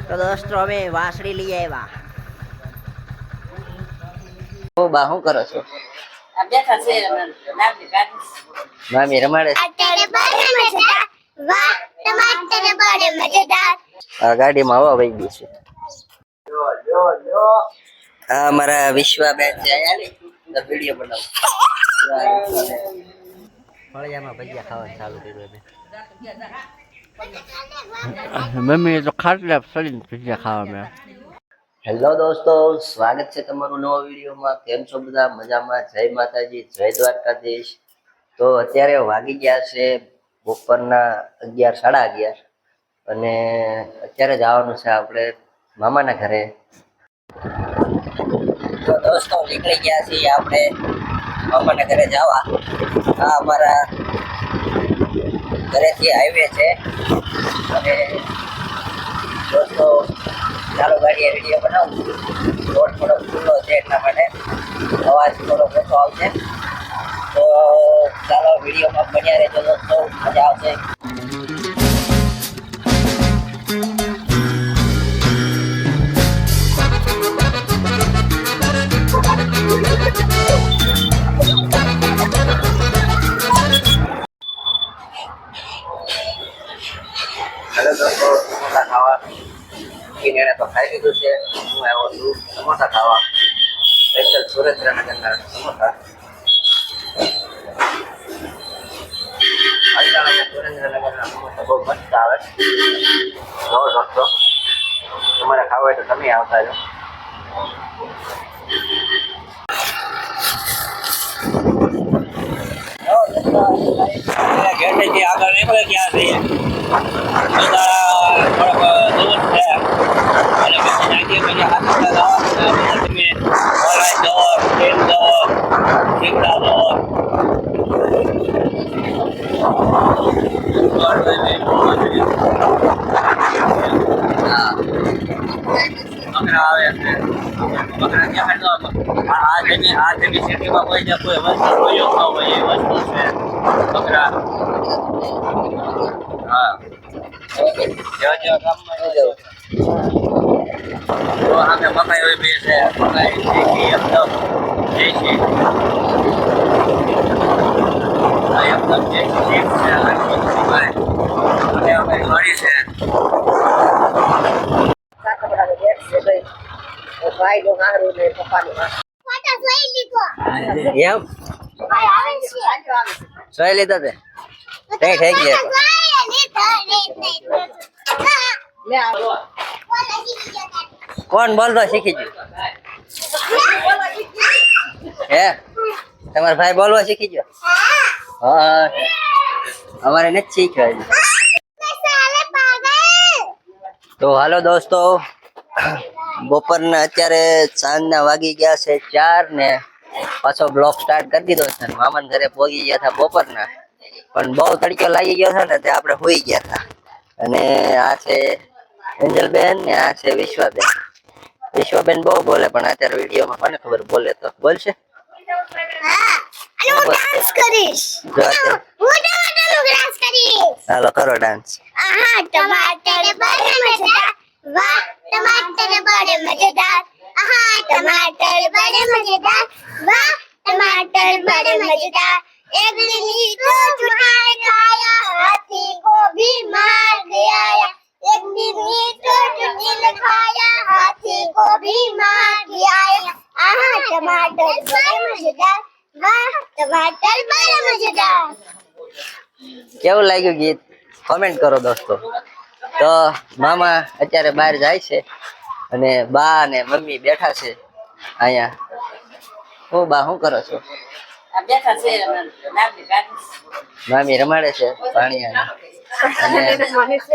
તો દોસ્તો અમે વાસળી લઈ આવ્યા. ઓ બા શું કરો છો? બેઠા છે મામી રમાડે આ ગાડીમાં હવા વહી ગઈ છે. આ અમારા વિશ્વાબેન છે, અહીંયા વિડીયો બનાવો. ફળિયામાં ભજીયા ખાવાનું ચાલુ કર્યું. મમ્મી તો ખાટલા ફરીને ભજીયા ખાવા મેં. હેલો દોસ્તો, સ્વાગત છે તમારું નવા વિડીયોમાં. કેમ છો બધા? મજામાં? જય માતાજી, જય દ્વારકાધીશ. તો અત્યારે વાગી ગયા છે બપોરના 11, સાડા 11 અને અત્યારે જવાનું છે આપણે મામાના ઘરે. તો દોસ્તો નીકળી ગયા છીએ આપણે મામાના ઘરે જવા. આ અમારા ઘરેથી હાઈવે છે અને દોસ્તો ચાલો ગાડીએ વિડીયો બનાવું. રોડ થોડો ખુલ્લો છે એટલા માટે અવાજ થોડો ઓછો આવશે. તો ચાલો વિડીયોમાં બન્યા રહેજો દોસ્તો, મજા આવશે. હેલો દોસ્તો, સમોસા ખાવા એને તો ખાઈ લીધું છે. હું આવ્યો છું સમોસા ખાવા, સ્પેશિયલ સુરેન્દ્રનગરના સમોસા. સુરેન્દ્રનગરના સમોસા બહુ મસ્ત આવે. નવો દોસ્તો તમારે ખાવા હોય તો તમે આવતા જો. ઘેટેથી આગળ નીકળે ગયા છીએ થોડોક દૂર છે અને પછી નાખીએ પછી હાથ તમે ઓલાઈ દો, તેલ દો, શીંગડા દો. બકરા આવે છે, બકરા ક્યાં દો. આ જેની સિટીમાં કોઈ વસ્તુ કોઈ ન હોય એ વસ્તુ છે બકરા. હા જેવા ગામમાં જવું તો અમે મકાઈ હોય બે છે, મકાઈ દેખી એકદમ દેશી, એકદમ દેશી જીપ છે અને અમે ઘણી છે. ભાઈ નું હારું ને પપ્પાનું હારું એમ સોય લીધા તે થઈ ગયા. કોણ બોલતો શીખી ગયું? હે તમારો ભાઈ બોલવા શીખી ગયો? હા અમારે નથી શીખ્યો હજી. તો હાલો દોસ્તો, બપોરના અત્યારે સાંજના વાગી ગયા છે 4 ને પાછો બ્લોગ સ્ટાર્ટ કરી દીધો છે. મામાના ઘરે પહોંચી ગયા હતા બપોરના, પણ બહુ તડકો લાગી ગયો છે ને તે આપણે હોઈ ગયા હતા. અને આ છે એન્જલબેન ને આ છે વિશ્વાબેન. વિશ્વાબેન બહુ બોલે પણ અત્યારે વિડીયોમાં મને ખબર બોલે તો બોલશે. હાલો કરો ડાન્સ. टमाटर बड़े मजेदार, वाह टमाटर बड़े मजेदार, आहा टमाटर बड़े मजेदार, वाह टमाटर बड़े मजेदार. एक दिन तो चुटा ने खाया, हाथी को भी मार दिया. एक दिन तो चुटी ने खाया, हाथी को भी मार दिया. आहा टमाटर बड़े मजेदार, वाह टमाटर बड़े मजेदार. કેવું લાગ્યું ગીત? કોમેન્ટ કરો દોસ્તો. તો મામા અત્યારે બહાર જાય છે અને બા અને મમ્મી બેઠા છે અહીંયા. હું બા શું કરો છો? મામી રમાડે છે પાણી અને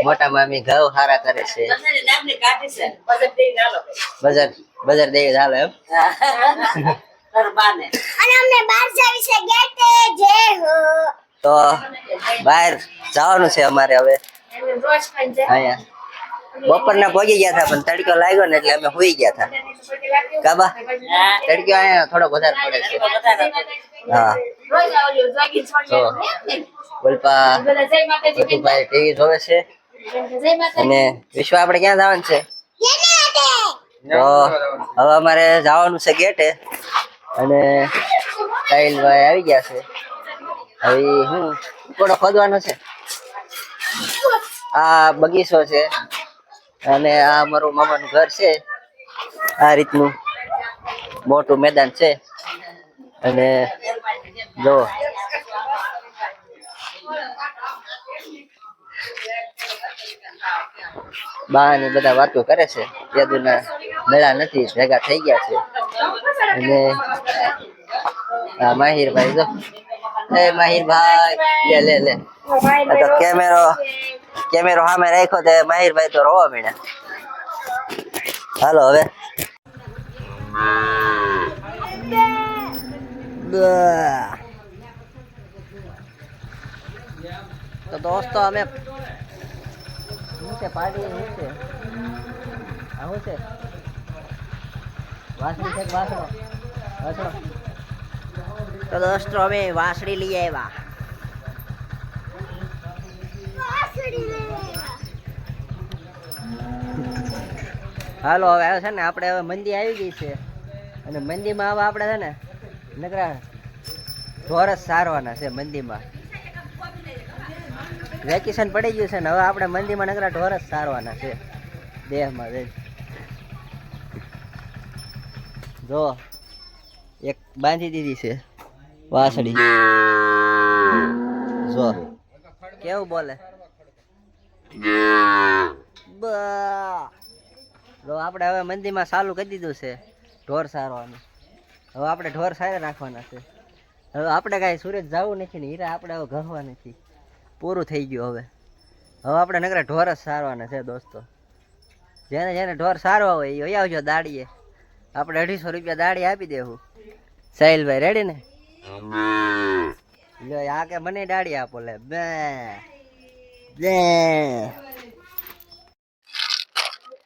મોટા મામી ઘઉં હારા કરે છે. બજાર દેવી ચાલે એમ. તો બહાર જવાનું છે અમારે હવે. અહીંયા બપોરના પહોંચી ગયા હતા પણ તડકો લાગ્યો ને એટલે અમે સુઈ ગયા હતા. કાબા તડકો અહીંયા થોડો વધારે પડે છે. હા તો બોલપા ભાઈ ટીવી જોવે છે અને વિશ્વ આપણે ક્યાં જવાનું છે? તો હવે અમારે જવાનું છે ગેટે અને સાહિલભાઈ આવી ગયા છે. હવે હું થોડો ખોદવાનો છે. આ બગીચો છે અને આ અમારું મામાનું ઘર છે. આ રીતનું મોટું મેદાન છે અને જો બા ની બધા વાતો કરે છે. યાદુના મેળા નથી ભેગા થઈ ગયા છે અને આ માહિરભાઈ જો એ માહિરભાઈ લે લે લે આ તો કેમેરો સામે રાખ્યો તે માહિરભાઈ તો રોવા માંડ્યા. હાલો હવે તો દોસ્તો અમે શું છે પાર્ટી શું છે આવું છે વાસળી છે વાસણો વાસણો. તો દોસ્તો અમે વાસળી લઈ આવ્યા. હાલો હવે આવે છે ને આપણે હવે મંદી આવી ગઈ છે અને મંદીમાં હવે આપણે છે ને નકરા ઢોર જ સારવાના છે. મંદીમાં વેકેશન પડી ગયું છે ને હવે આપણે મંદીમાં નકરા ઢોર જ સારવાના છે દેહમાં જઈ. જો એક બાંધી દીધી છે વાસળી. જો કેવું બોલે જો આપણે હવે મંદીમાં ચાલુ કરી દીધું છે ઢોર સારવાનું. હવે આપણે ઢોર સારે રાખવાના છે. હવે આપણે કાંઈ સુરત જવું નથી ને હીરા આપણે હવે ઘસવા નથી. પૂરું થઈ ગયું. હવે આપણે નકરા ઢોર જ સારવાના છે દોસ્તો. જેને જેને ઢોર સારવા હોય એ આવજો દાડીએ. આપણે 250 રૂપિયા દાડી આપી દેવું. સાહિલભાઈ રેડી ને? લો આ કે મને દાડી આપો લે બે બે.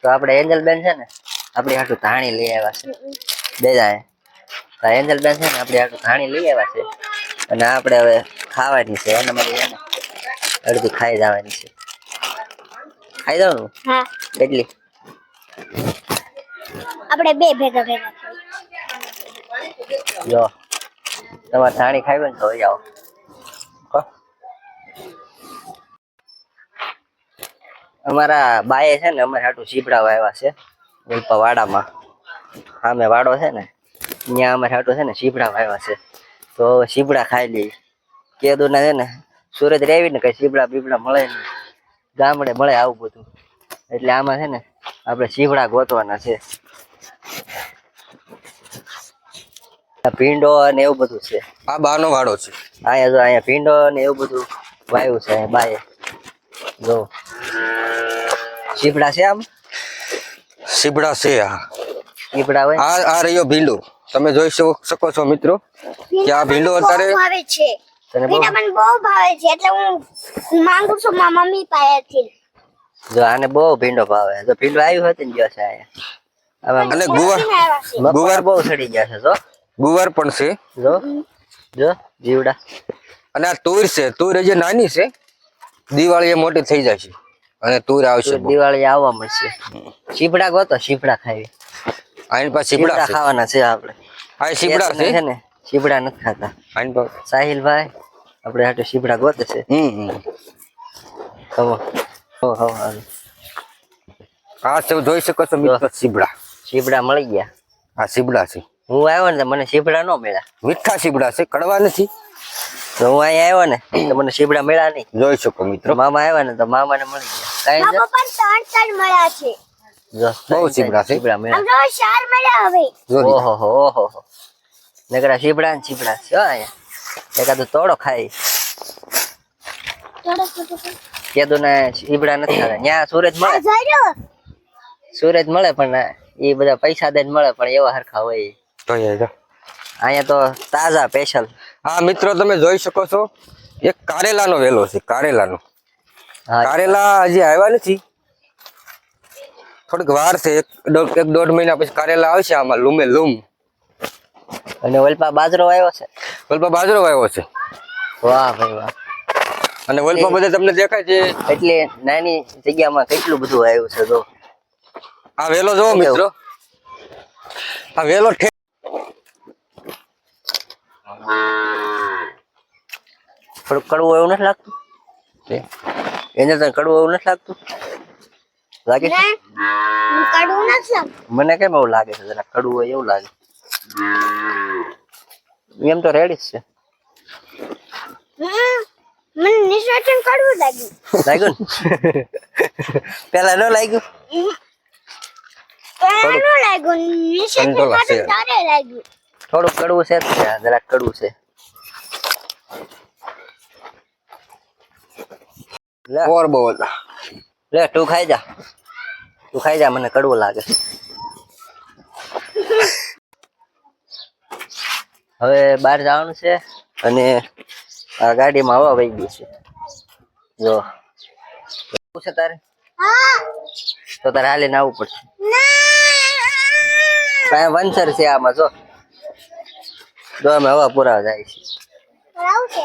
તો આપણે એન્જલ બેન છે ને આપણી હાટું ધાણી લઈ આવ્યા છે બે જાય. એન્જલ બેન છે ને આપણી હાટું ધાણી લઈ આવ્યા છે અને આપણે હવે ખાવાની છે. એના માટે અડધી ખાઈ જવાની છે. ખાઈ જવાનું? હા. કેટલી? આપણે બે ભેગા ભેગા જો તમારે ધાણી ખાવી હોય ને તો જાઓ. અમારા બાએ છે ને અમારે હાટું સીપડા વાવ્યા છે ઉલ્પા વાડામાં. સામે વાડો છે ને ત્યાં અમારે હાટું છે ને સીપડા વાવ્યા છે. તો સીપડા ખાઈ લઈ. કેદુના છે ને સુરત રેવી ને કઈ સીપડા બીપડા મળે ને ગામડે મળે આવું બધું. એટલે આમાં છે ને આપણે સીપડા ગોતવાના છે. ભીંડો ને એવું બધું છે. આ બાનો વાડો છે. અહીંયા જો અહીંયા ભીંડો ને એવું બધું વાવ્યું છે બાએ. જો સીપડા છે આમ સીબડા છે. આ સીપડા હોય આ રહ્યો ભીંડો. તમે જોઈ શકો છો મિત્રો કે આ ભીંડો અત્યારે ભાવે છે. તને બહુ ભીંડા મને બહુ ભાવે છે એટલે હું માંગુ છું મારા મમ્મી પાસેથી. જો આને બહુ ભીંડો ભાવે. જો ભીંડો આવ્યું હતું ને ગયો છે અહીંયા. અને ગુવાર ગુવાર બહુ સડી ગયા છે. જો ગુવાર પણ છે. જો જો જીવડા. અને આ તુર છે. તુર હજી નાની છે. દિવાળી એ મોટી થઈ જાય છે અને તુર આવશે. દિવાળી આવવા મળશે. સીપડા ગોતો સીપડા ખાવી. આની પાસે સીબડા છે. ખાવાના છે આપણે. આ સીબડા છે ને સીપડા નથી ખાતા. આની પાસે સાહિલભાઈ આપણે હાટુ સીપડા ગોતે છે. ખવો હો હો. આ તમે જોઈ શકો છો મિત્રો સીબડા. સીપડા મળી ગયા. આ સીબડા છે. હું આવ્યો ને તો મને સીપડા ન મળ્યા. મીઠા સીબડા છે. કડવા નથી. તો હું અહીંયા આવ્યો ને તો મને સીપડા મળ્યા નહીં. જોઈ શકો મિત્રો. મામા આવ્યા ને તો મામાને મળી ગયા. કાંઈ મામા પણ ત્રણ મળ્યા છે. જો બહુ સીપડા છે. સીપડા મળ્યા. આમ જો 4 મળ્યા હવે. ઓહો હો ઓહો હો. નકરા સીપડા ને સીપડા છે અહીંયા. એકાદું તોડો ખાઈ. કેદું ને સીપડા નથી ખાતા. ત્યાં સુરત મળે. સુરત મળે પણ એ બધા પૈસા દઈને મળે પણ એવા હરખા હોય. અહીંયા તો તાજા સ્પેશિયલ. હા મિત્રો તમે જોઈ શકો છો એક કારેલાનો વેલો છે. કારેલાનો. કારેલા હજી આવ્યા નથી. થોડીક વાર છે. એક દોઢ મહિના પછી કારેલા આવશે આમાં લૂમે લૂમ. અને ઓલપા બાજરો આવ્યો છે. વલપા બાજરો વાવ્યો છે. વાહ ભાઈ વાહ. અને વલપા બધે તમને દેખાય છે. એટલે નાની જગ્યામાં કેટલું બધું આવ્યું છે. જો આ વેલો જોવો મિત્રો. આ વેલો થોડું કડવું એવું નથી લાગતું એને તને કડવું એવું નથી લાગતું લાગે છે કડવું નથી લાગતું. મને કેમ એવું લાગે છે જરા કડવું હોય એવું લાગે એમ તો રેડી જ છે મને નિશાચન કડવું લાગ્યું. લાગ્યું ને પેલા ન લાગ્યું પેલા નો લાગ્યું, નિશાચન કંટ્રોલ હશે. કડવું તારે લાગ્યું. થોડું કડવું છે જ તે, જરાક કડવું છે લે ઓર બોલ લે તું ખાઈ જા મને કડવું લાગે હવે બહાર જવાનું છે અને આ ગાડીમાં હવા વહી ગઈ છે જો શું છે તારે હા તો તારે હાલીને આવવું પડશે ના કાંઈ વંસર છે આમાં જો અમે હવા પુરાવા જાય છે આવશે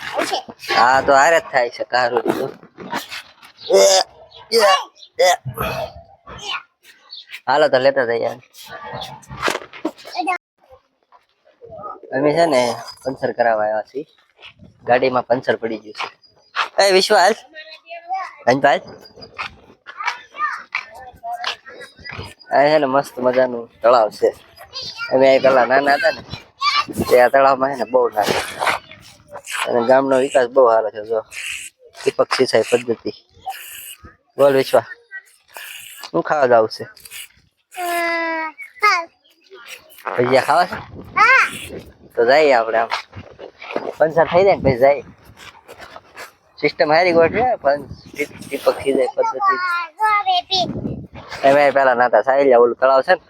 આવશે. હા તો હારે જ થાય છે કારું તો હાલો તો લેતા જઈએ અમે છે ને પંચર કરાવવા આવ્યા છીએ ગાડીમાં પંચર પડી ગયું છે એ વિશ્વાસ અંજપાલ આ છે ને મસ્ત મજાનું તળાવ છે અમે અહીં પેલા નાના હતા ને તે આ તળાવમાં છે ને બહુ નાના અને ગામનો વિકાસ બહુ સારો છે જો દીપક સિંચાઈ પદ્ધતિ બોલ વિશ્વા શું ખાવા જાવ છે ભજીયા ખાવા છે હા તો જઈએ આપણે આમ પંચર થઈ જાય ને પછી જાય સિસ્ટમ હારી ગોઠ છે પણ દીપક સિંચાઈ પદ્ધતિ બેબી એમ પેલા નાતા સાહેલિયા ઓલું તળાવ છે ને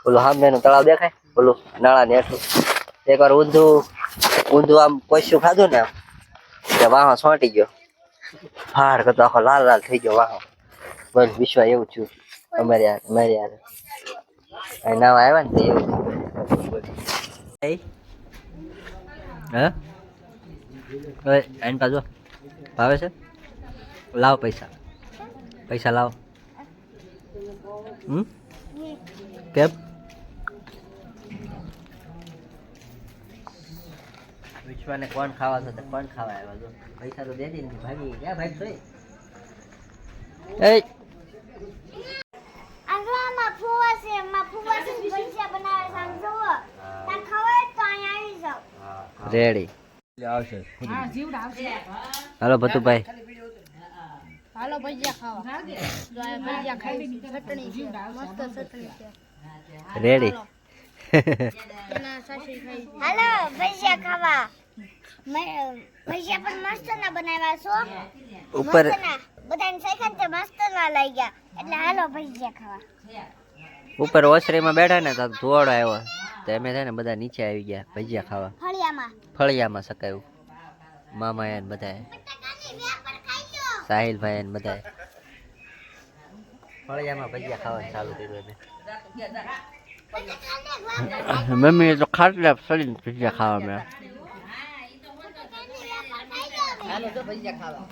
ઓલું સામેનું તળાવ દેખાય ઓલું નાળાની હેઠું એકવાર ઊંધું આમ પોસ્યું ખાધું ને આમ તે વાહો છોંટી ગયો ફાડ કરતો આખો લાલ લાલ થઈ ગયો વાહો બસ વિશ્વ એવું થયું અમારી યાર અહીં નાવા આવ્યા ને તે એવું હા આઈને પાછો ભાવે છે લાવ પૈસા લાવ કેમ વિશ્વાને કોણ ખાવા છે કોણ ખાવા આવ્યા જો પૈસા તો દે દે ને ભાગી ક્યાં ભાગ છો એ આમાં ફુવા છે ભજીયા બનાવે છે આમ જોવો તને ખબર તો અહીંયા આવી જાવ. રેડી આવશે હાલો ભતુભાઈ હાલો ભજીયા ખાવા જો આ ભજીયા ખાઈ ચટણી છે મસ્ત ચટણી છે રેડી એના સાસરી ખાઈ હાલો ભજીયા ખાવા ભજીયા પણ મસ્ત ના બનાવ્યા છો ઉપર મસ્ત ના બધાને શેખાન તે મસ્ત ના લઈ ગયા એટલે હાલો ભજીયા ખાવા. ઉપર ઓસરીમાં બેઠા ને તો ધોળો આવ્યો તો અમે છે ને બધા નીચે આવી ગયા ભજીયા ખાવા ફળિયામાં સકાયું મામા એને બધાએ સાહિલભાઈ એને બધાએ ફળિયામાં ભજીયા ખાવાનું ચાલુ કર્યું અમે મમ્મી તો ખાટલા સડીને ભજીયા ખાવા મેં હાલો તો ભજીયા ખાવા.